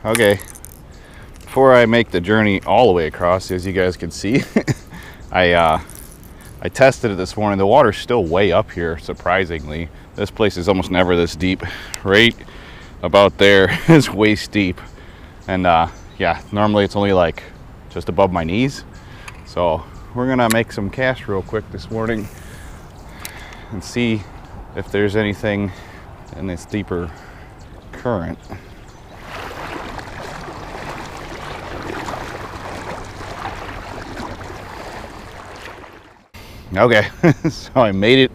Okay, before I make the journey all the way across, as you guys can see, I tested it this morning. The water's still way up here, surprisingly. This place is almost never this deep. Right about there is waist deep. And yeah, normally it's only like just above my knees. So we're gonna make some cast real quick this morning and see if there's anything in this deeper current. Okay, so I made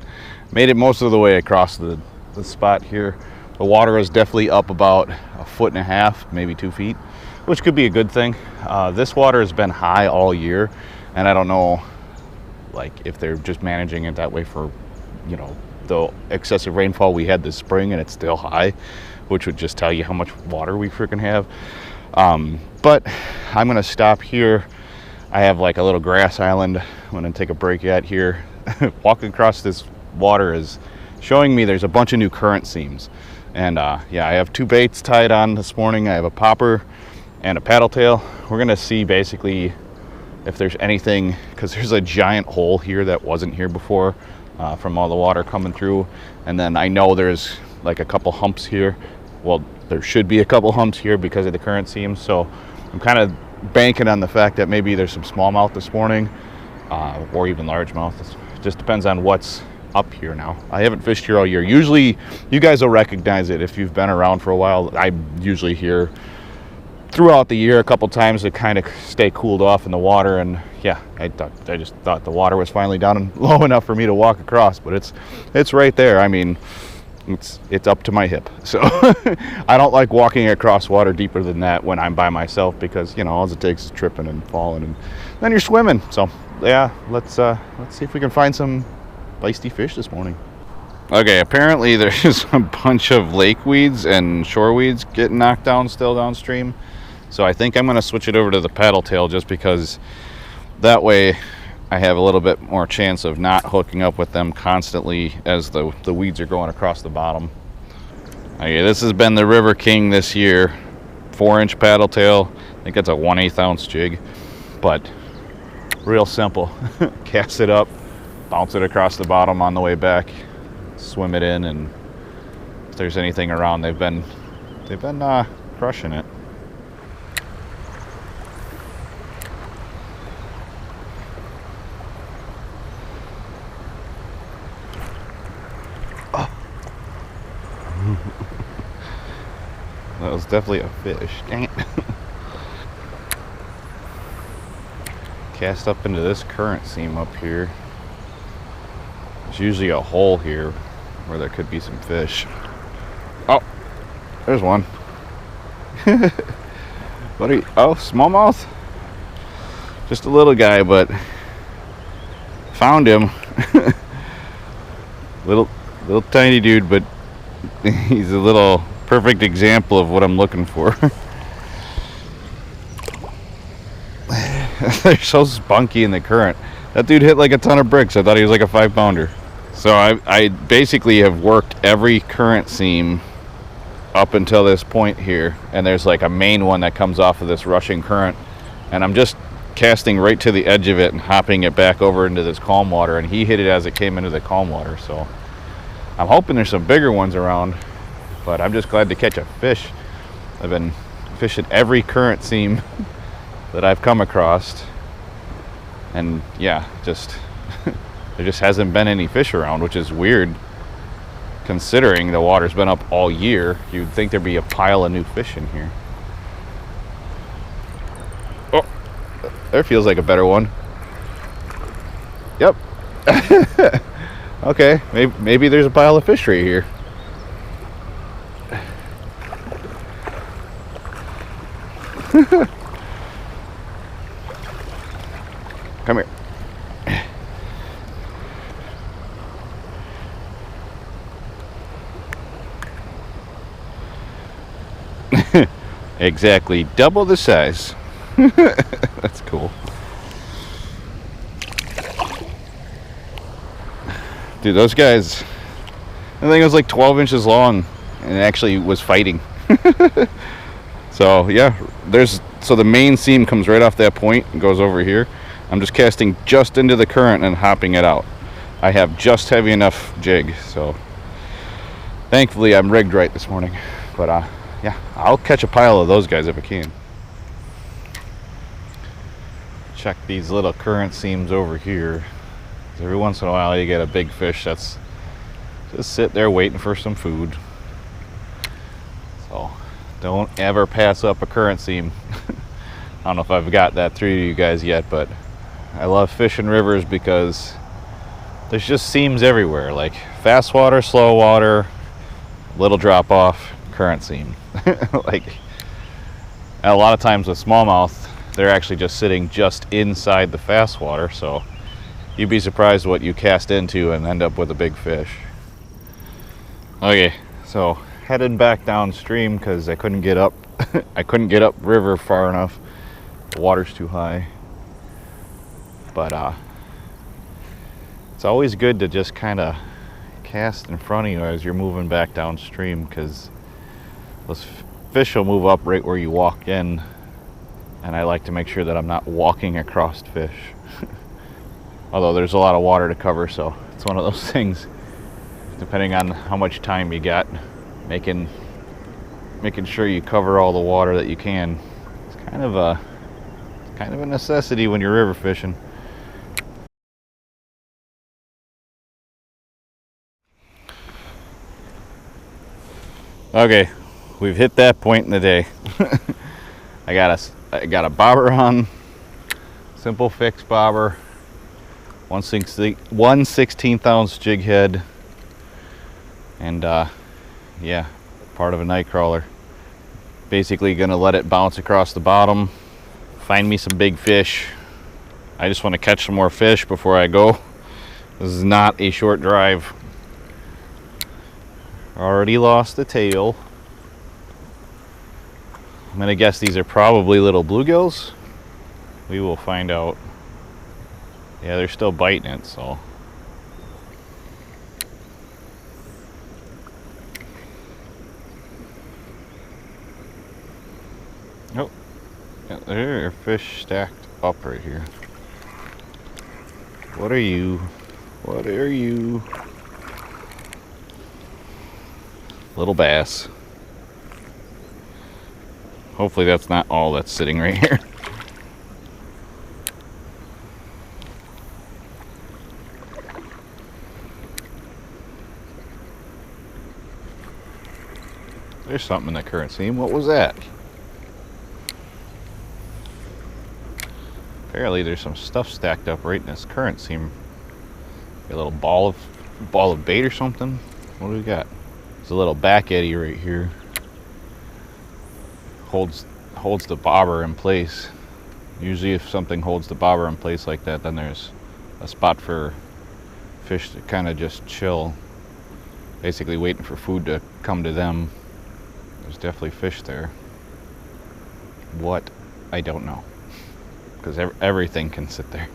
it most of the way across the spot here. The water is definitely up about 1.5 feet, maybe 2 feet, which could be a good thing. This water has been high all year, and I don't know, like, if they're just managing it that way for, you know, the excessive rainfall we had this spring, and it's still high, which would just tell you how much water we freaking have. But I'm gonna stop here. I have like a little grass island I'm gonna take a break at here. Walking across this water is showing me there's a bunch of new current seams. And yeah, I have 2 baits tied on this morning. I have a popper and a paddle tail. We're gonna see basically if there's anything, because there's a giant hole here that wasn't here before from all the water coming through. And then I know there's like a couple humps here. Well, there should be a couple humps here because of the current seams. So I'm kind of banking on the fact that maybe there's some smallmouth this morning or even largemouth. It just depends on what's up here now. I haven't fished here all year. Usually you guys will recognize it if you've been around for a while. I'm usually here throughout the year a couple times to kind of stay cooled off in the water. And yeah, I just thought the water was finally down and low enough for me to walk across, but it's right there. I mean, it's up to my hip. So I don't like walking across water deeper than that when I'm by myself, because, you know, all it takes is tripping and falling and then you're swimming. So yeah, let's see if we can find some feisty fish this morning. Okay, apparently there's a bunch of lake weeds and shore weeds getting knocked down still downstream. So I think I'm gonna switch it over to the paddle tail, just because that way I have a little bit more chance of not hooking up with them constantly as the weeds are going across the bottom. Okay, this has been the River King this year. 4-inch paddle tail. I think it's a 1/8 ounce jig, but real simple. Cast it up, bounce it across the bottom on the way back, swim it in, and if there's anything around, they've been crushing it. That was definitely a fish. Dang it. Cast up into this current seam up here. There's usually a hole here where there could be some fish. Oh, there's one. What are you? Oh, smallmouth? Just a little guy, but found him. little tiny dude, but he's a little perfect example of what I'm looking for. They're so spunky in the current. That dude hit like a ton of bricks. I thought he was like a 5-pounder. So I basically have worked every current seam up until this point here, and there's like a main one that comes off of this rushing current, and I'm just casting right to the edge of it and hopping it back over into this calm water, and he hit it as it came into the calm water. So I'm hoping there's some bigger ones around, but I'm just glad to catch a fish. I've been fishing every current seam that I've come across, and yeah, just there just hasn't been any fish around, which is weird considering the water's been up all year. You'd think there'd be a pile of new fish in here. Oh, there feels like a better one. Yep. Okay, maybe there's a pile of fish right here. Come here. Exactly double the size. That's cool. Dude, those guys, I think it was like 12 inches long and it actually was fighting. So yeah, so the main seam comes right off that point and goes over here. I'm just casting just into the current and hopping it out. I have just heavy enough jig, so thankfully I'm rigged right this morning. But yeah, I'll catch a pile of those guys if I can. Check these little current seams over here. Every once in a while you get a big fish that's just sit there waiting for some food. So don't ever pass up a current seam. I don't know if I've got that through to you guys yet, but I love fishing rivers because there's just seams everywhere, like fast water, slow water, little drop off, current seam. Like, and a lot of times with smallmouth, they're actually just sitting just inside the fast water, so you'd be surprised what you cast into and end up with a big fish. Okay, so headed back downstream because I couldn't get up I couldn't get up river far enough. The water's too high. But it's always good to just kind of cast in front of you as you're moving back downstream, because those fish will move up right where you walk in, and I like to make sure that I'm not walking across fish. Although there's a lot of water to cover, so it's one of those things, depending on how much time you got, making sure you cover all the water that you can. It's kind of a necessity when you're river fishing. Okay, we've hit that point in the day. I got a bobber on, simple fixed bobber, 1/16 ounce jig head, and yeah, part of a night crawler. Basically gonna let it bounce across the bottom, find me some big fish. I just want to catch some more fish before I go. This is not a short drive. Already lost the tail. I'm gonna guess these are probably little bluegills. We will find out. Yeah, they're still biting it, so. Oh, yeah, there are fish stacked up right here. What are you? What are you? Little bass. Hopefully that's not all that's sitting right here. There's something in the current seam. What was that? Apparently there's some stuff stacked up right in this current seam. A little ball of bait or something. What do we got? There's a little back eddy right here. Holds the bobber in place. Usually if something holds the bobber in place like that, then there's a spot for fish to kind of just chill, basically waiting for food to come to them. There's definitely fish there. What? I don't know, because everything can sit there.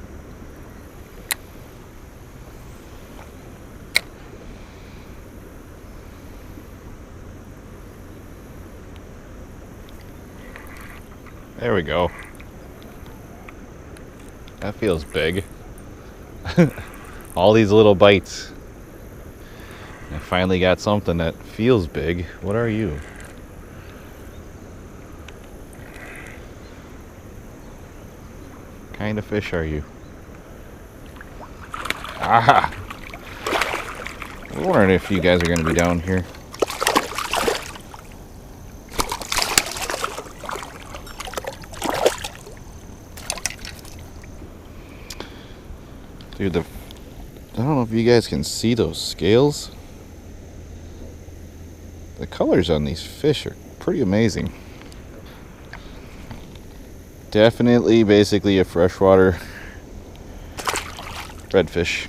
There we go. That feels big. All these little bites. I finally got something that feels big. What are you? What kind of fish are you? Ah! I'm wondering if you guys are going to be down here. Dude, I don't know if you guys can see those scales. The colors on these fish are pretty amazing. Definitely basically a freshwater redfish.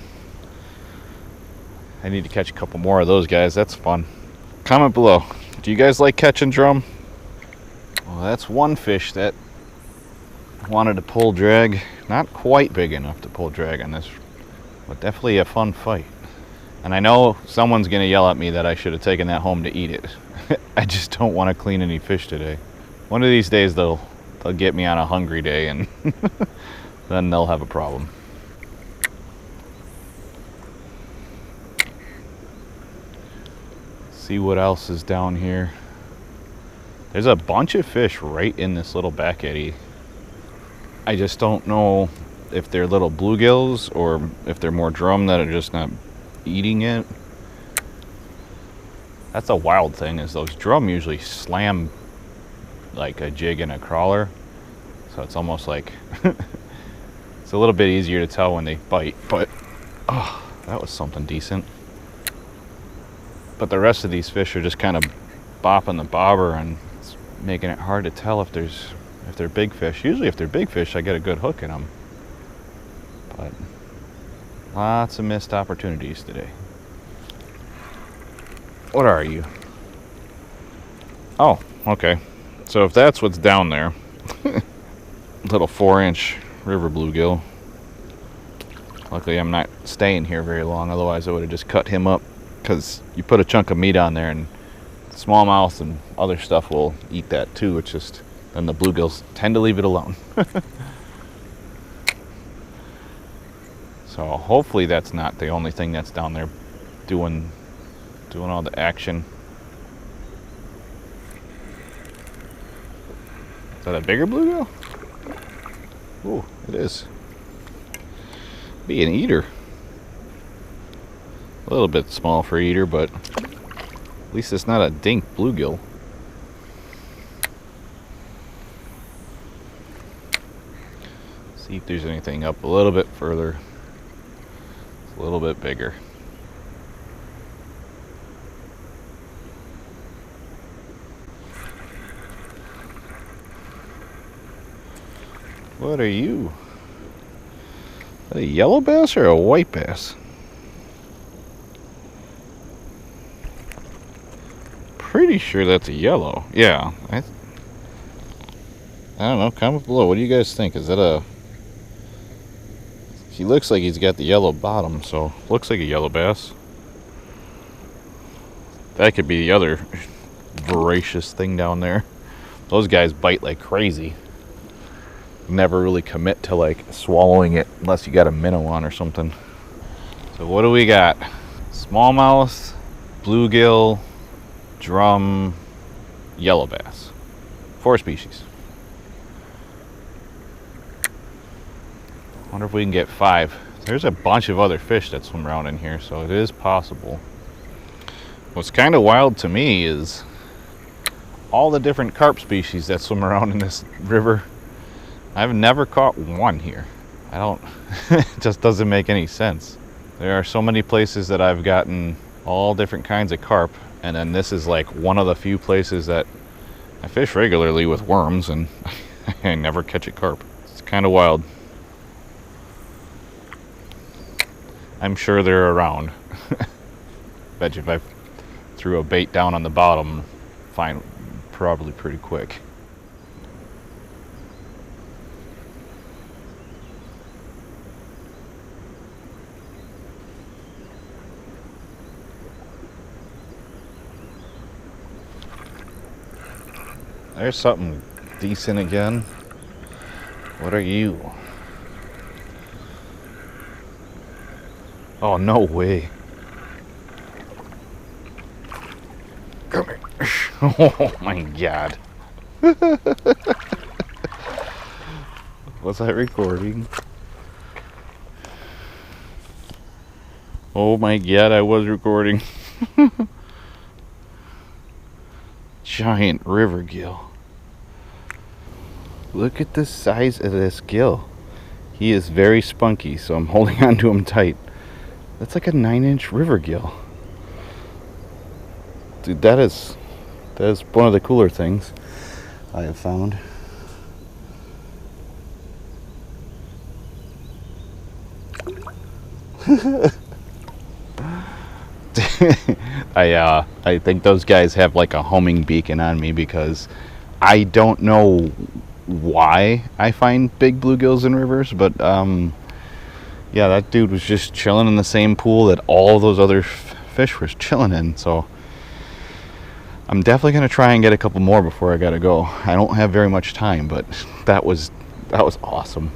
I need to catch a couple more of those guys. That's fun. Comment below. Do you guys like catching drum? Well, that's one fish that wanted to pull drag. Not quite big enough to pull drag on this, but definitely a fun fight. And I know someone's gonna yell at me that I should have taken that home to eat it. I just don't want to clean any fish today. One of these days they'll get me on a hungry day, and then they'll have a problem. See what else is down here. There's a bunch of fish right in this little back eddy. I just don't know if they're little bluegills or if they're more drum that are just not eating it. That's a wild thing, is those drum usually slam like a jig and a crawler. So it's almost like it's a little bit easier to tell when they bite, but oh, that was something decent. But the rest of these fish are just kind of bopping the bobber, and it's making it hard to tell if they're big fish. Usually if they're big fish, I get a good hook in them. But lots of missed opportunities today. What are you? Oh, okay. So if that's what's down there, little 4-inch river bluegill. Luckily I'm not staying here very long, otherwise I would have just cut him up, because you put a chunk of meat on there and smallmouth and other stuff will eat that too. It's just, then the bluegills tend to leave it alone. So hopefully that's not the only thing that's down there doing all the action. Is that a bigger bluegill? Ooh, it is. Be an eater. A little bit small for eater, but at least it's not a dink bluegill. See if there's anything up a little bit further. It's a little bit bigger. What are you? A yellow bass or a white bass? Pretty sure that's a yellow. Yeah. I don't know. Comment below. What do you guys think? Is that a... He looks like he's got the yellow bottom, so looks like a yellow bass. That could be the other voracious thing down there. Those guys bite like crazy. Never really commit to like swallowing it unless you got a minnow on or something. So what do we got? Smallmouth, bluegill, drum, yellow bass. 4 species. Wonder if we can get 5. There's a bunch of other fish that swim around in here, so it is possible. What's kind of wild to me is all the different carp species that swim around in this river. I've never caught one here. I don't, it just doesn't make any sense. There are so many places that I've gotten all different kinds of carp, and then this is like one of the few places that I fish regularly with worms, and I never catch a carp. It's kind of wild. I'm sure they're around. Bet you if I threw a bait down on the bottom, find probably pretty quick. There's something decent again. What are you? Oh, no way. Come here. Oh my God. Was I recording? Oh my God, I was recording. Giant river gill. Look at the size of this gill. He is very spunky, so I'm holding on to him tight. That's like a 9-inch river gill. Dude, that is one of the cooler things I have found. I think those guys have like a homing beacon on me, because I don't know why I find big bluegills in rivers, but yeah, that dude was just chilling in the same pool that all those other fish were chilling in. So I'm definitely going to try and get a couple more before I got to go. I don't have very much time, but that was awesome.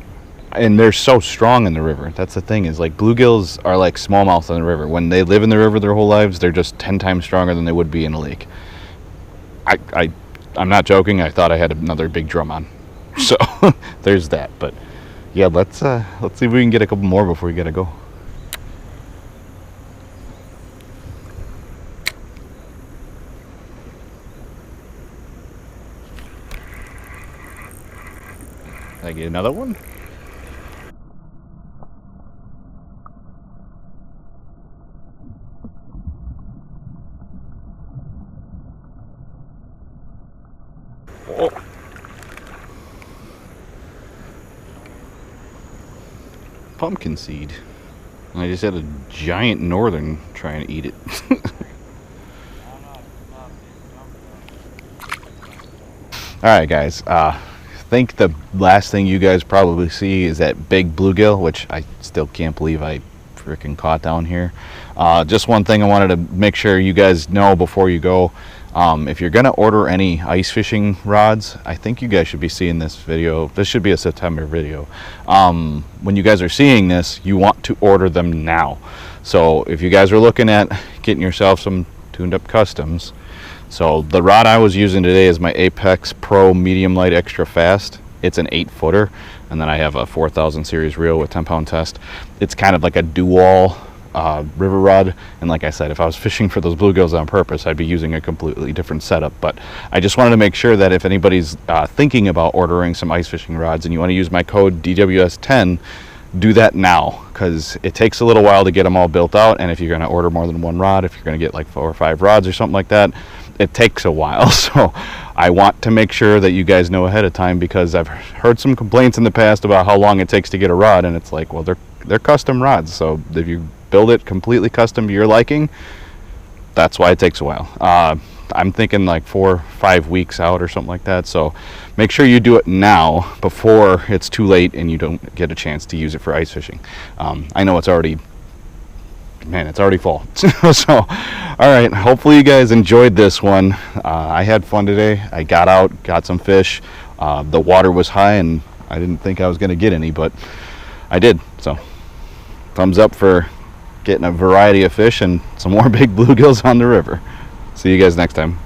And they're so strong in the river. That's the thing, is like bluegills are like smallmouth in the river. When they live in the river their whole lives, they're just 10 times stronger than they would be in a lake. I'm not joking. I thought I had another big drum on. So there's that. But yeah, let's see if we can get a couple more before we gotta go. Did I get another one? Oh. Pumpkin seed. I just had a giant northern trying to eat it. Alright guys, I think the last thing you guys probably see is that big bluegill, which I still can't believe I freaking caught down here. Just one thing I wanted to make sure you guys know before you go. If you're gonna order any ice fishing rods, I think you guys should be seeing this video. This should be a September video. When you guys are seeing this, you want to order them now. So if you guys are looking at getting yourself some tuned up customs, so the rod I was using today is my Apex Pro Medium Light Extra Fast. It's an 8-footer, and then I have a 4000 series reel with 10-pound test. It's kind of like a dual river rod, and like I said, if I was fishing for those bluegills on purpose, I'd be using a completely different setup. But I just wanted to make sure that if anybody's thinking about ordering some ice fishing rods and you want to use my code DWS10, do that now, because it takes a little while to get them all built out. And if you're going to order more than one rod, if you're going to get like 4 or 5 rods or something like that, it takes a while. So I want to make sure that you guys know ahead of time, because I've heard some complaints in the past about how long it takes to get a rod, and it's like, well, they're custom rods, so if you build it completely custom to your liking, that's why it takes a while. I'm thinking like 4 or 5 weeks out or something like that. So make sure you do it now before it's too late and you don't get a chance to use it for ice fishing. I know it's already fall. So all right, hopefully you guys enjoyed this one. I had fun today. I got out, got some fish. The water was high and I didn't think I was going to get any, but I did. So thumbs up for getting a variety of fish and some more big bluegills on the river. See you guys next time.